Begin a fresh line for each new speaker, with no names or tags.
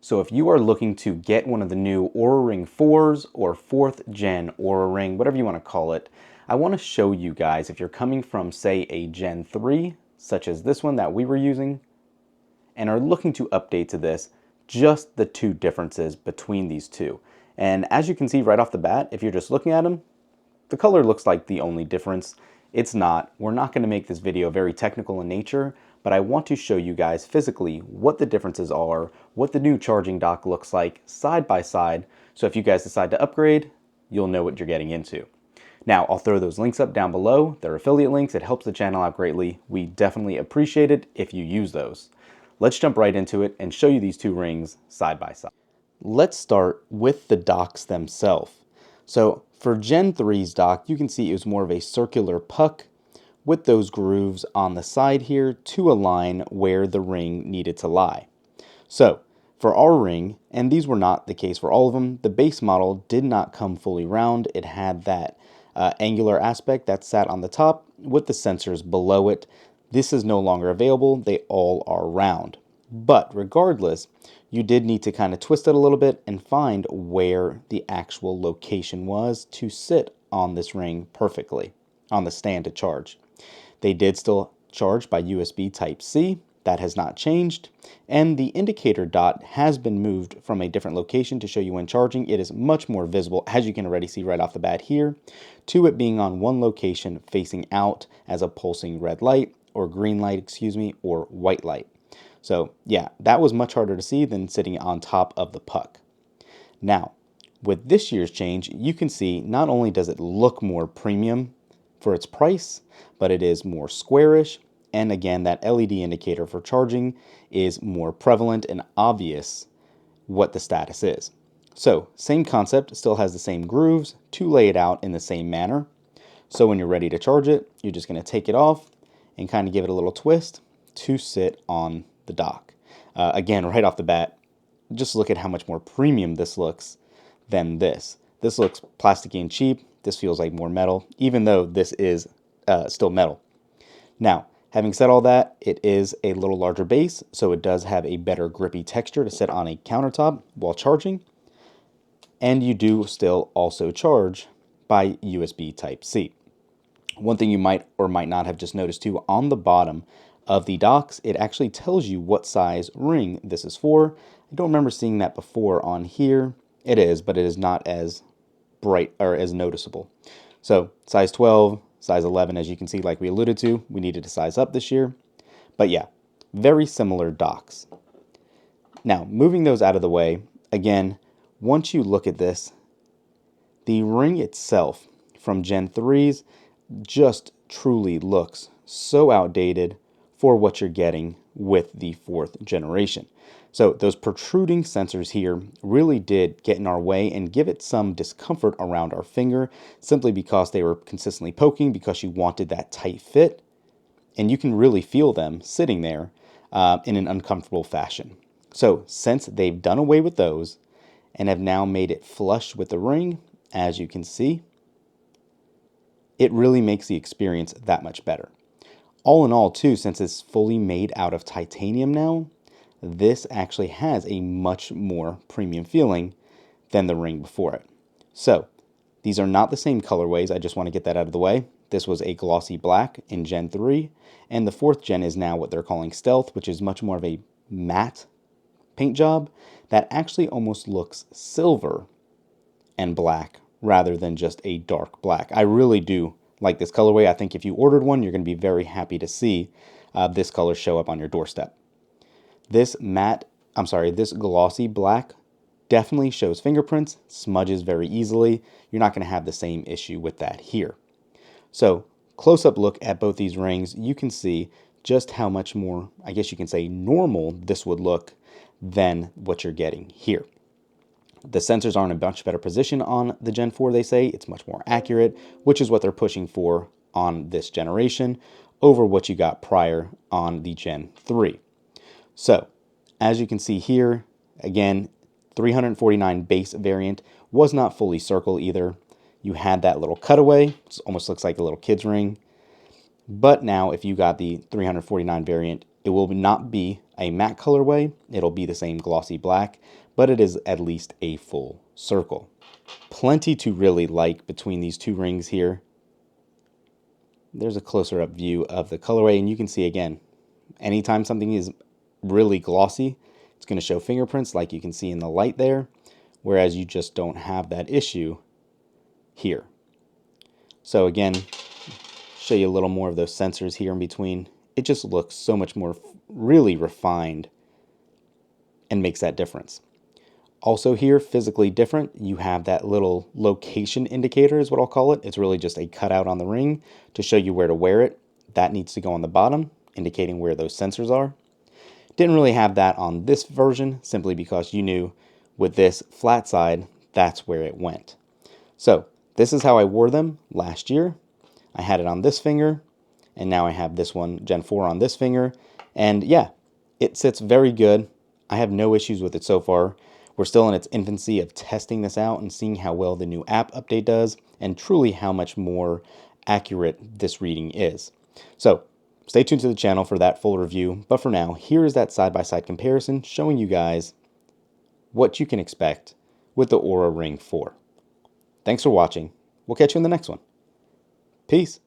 So if you are looking to get one of the new Oura Ring 4s or 4th gen Oura Ring, whatever you want to call it, I want to show you guys if you're coming from, say, a Gen 3, such as this one that we were using, and are looking to update to this, just the two differences between these two. And as you can see right off the bat, if you're just looking at them, the color looks like the only difference. It's not. We're not going to make this video very technical in nature, but I want to show you guys physically what the differences are, what the new charging dock looks like side by side, so if you guys decide to upgrade, you'll know what you're getting into. Now, I'll throw those links up down below. They're affiliate links. It helps the channel out greatly. We definitely appreciate it if you use those. Let's jump right into it and show you these two rings side by side. Let's start with the docks themselves. So for Gen 3's dock, you can see it was more of a circular puck with those grooves on the side here to align where the ring needed to lie. So for our ring, and these were not the case for all of them, the base model did not come fully round. It had that angular aspect that sat on the top with the sensors below it. This is no longer available. They all are round. But regardless, you did need to kind of twist it a little bit and find where the actual location was to sit on this ring perfectly on the stand to charge. They did still charge by USB Type-C. That has not changed. And the indicator dot has been moved from a different location to show you when charging. It is much more visible, as you can already see right off the bat here, to it being on one location facing out as a pulsing red light, or green light, excuse me, or white light. So yeah, that was much harder to see than sitting on top of the puck. Now, with this year's change, you can see not only does it look more premium for its price, but it is more squarish. And again, that LED indicator for charging is more prevalent and obvious what the status is. So same concept, still has the same grooves to lay it out in the same manner. So when you're ready to charge it, you're just going to take it off and kind of give it a little twist to sit on the dock. Again, right off the bat, just look at how much more premium this looks than this. This looks plasticky and cheap. This feels like more metal, even though this is still metal. Now, having said all that, it is a little larger base, so it does have a better grippy texture to sit on a countertop while charging. And you do still also charge by USB Type-C. One thing you might or might not have just noticed too, on the bottom of the docks, it actually tells you what size ring this is for. I don't remember seeing that before on here. It is, but it is not as bright or as noticeable. So size 12, size 11, as you can see, like we alluded to, we needed to size up this year. But yeah, very similar docks. Now, moving those out of the way, again, once you look at this, the ring itself from Gen 3's just truly looks so outdated for what you're getting with the 4th generation. So those protruding sensors here really did get in our way and give it some discomfort around our finger, simply because they were consistently poking because you wanted that tight fit. And you can really feel them sitting there in an uncomfortable fashion. So since they've done away with those and have now made it flush with the ring, as you can see, it really makes the experience that much better. All in all, too, since it's fully made out of titanium now, this actually has a much more premium feeling than the ring before it. So these are not the same colorways. I just want to get that out of the way. This was a glossy black in Gen 3, and the 4th gen is now what they're calling Stealth, which is much more of a matte paint job that actually almost looks silver and black rather than just a dark black. I really do like this colorway. I think if you ordered one, you're going to be very happy to see this color show up on your doorstep. This this glossy black definitely shows fingerprints, smudges very easily. You're not going to have the same issue with that here. So close-up look at both these rings, you can see just how much more, I guess you can say, normal this would look than what you're getting here. The sensors are in a much better position on the Gen 4, they say. It's much more accurate, which is what they're pushing for on this generation over what you got prior on the Gen 3. So, as you can see here, again, 349 base variant was not fully circle either. You had that little cutaway, it almost looks like a little kid's ring. But now, if you got the 349 variant, It will not be a matte colorway, it'll be the same glossy black, but it is at least a full circle. Plenty to really like between these two rings here. There's a closer up view of the colorway, and you can see again, anytime something is really glossy, it's going to show fingerprints like you can see in the light there, whereas you just don't have that issue here. So again, show you a little more of those sensors here in between. It just looks so much more really refined and makes that difference. Also here, physically different, you have that little location indicator is what I'll call it. It's really just a cutout on the ring to show you where to wear it. That needs to go on the bottom, indicating where those sensors are. Didn't really have that on this version, simply because you knew with this flat side, that's where it went. So this is how I wore them last year. I had it on this finger, and now I have this one, Gen 4, on this finger. And yeah, it sits very good. I have no issues with it so far. We're still in its infancy of testing this out and seeing how well the new app update does, and truly how much more accurate this reading is. So stay tuned to the channel for that full review. But for now, here is that side-by-side comparison showing you guys what you can expect with the Oura Ring 4. Thanks for watching. We'll catch you in the next one. Peace.